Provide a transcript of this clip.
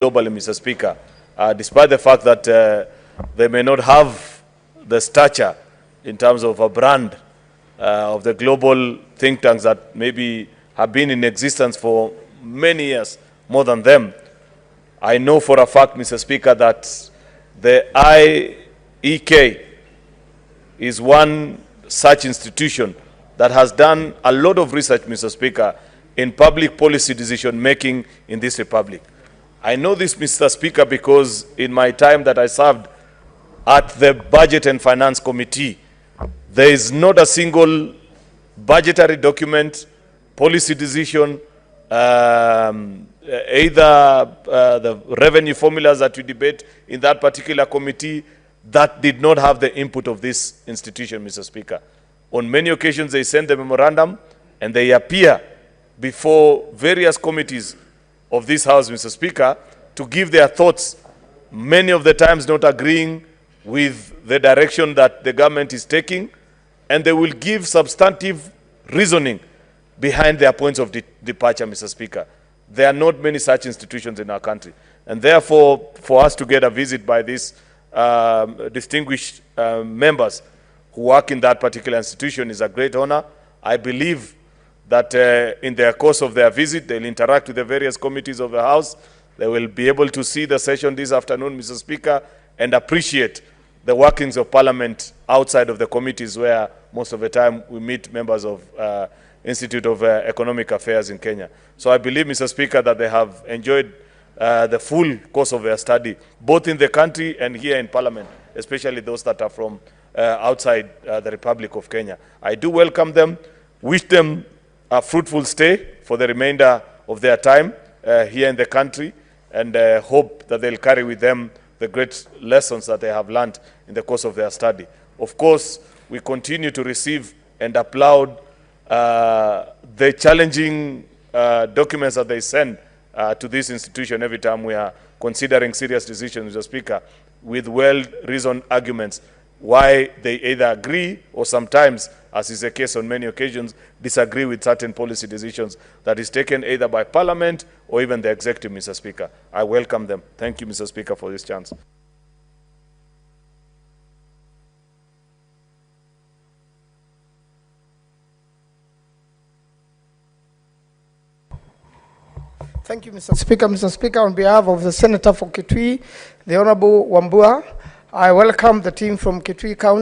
globally, Mr. Speaker, despite the fact that they may not have the stature in terms of a brand of the global think tanks that maybe have been in existence for many years, more than them. I know for a fact, Mr. Speaker, that the IEK is one such institution that has done a lot of research, Mr. Speaker, in public policy decision-making in this republic. I know this, Mr. Speaker, because in my time that I served at the Budget and Finance Committee, there is not a single budgetary document, policy decision, either the revenue formulas that we debate in that particular committee that did not have the input of this institution, Mr. Speaker. On many occasions, they send the memorandum and they appear before various committees of this House, Mr. Speaker, to give their thoughts, many of the times not agreeing with the direction that the government is taking, and they will give substantive reasoning behind their points of departure, Mr. Speaker. There are not many such institutions in our country. And therefore, for us to get a visit by these distinguished members who work in that particular institution is a great honor. I believe that in the course of their visit, they'll interact with the various committees of the House. They will be able to see the session this afternoon, Mr. Speaker, and appreciate the workings of Parliament outside of the committees where most of the time we meet members of Institute of Economic Affairs in Kenya. So I believe, Mr. Speaker, that they have enjoyed the full course of their study, both in the country and here in Parliament, especially those that are from outside the Republic of Kenya. I do welcome them, wish them a fruitful stay for the remainder of their time here in the country, and hope that they'll carry with them the great lessons that they have learned in the course of their study. Of course, we continue to receive and applaud the challenging documents that they send to this institution every time we are considering serious decisions, Mr. Speaker, with well-reasoned arguments why they either agree or sometimes, as is the case on many occasions, disagree with certain policy decisions that is taken either by Parliament or even the Executive, Mr. Speaker. I welcome them. Thank you, Mr. Speaker, for this chance. Thank you, Mr. Speaker. Mr. Speaker, on behalf of the Senator for Kitui, the Honorable Wambua, I welcome the team from Kitui County.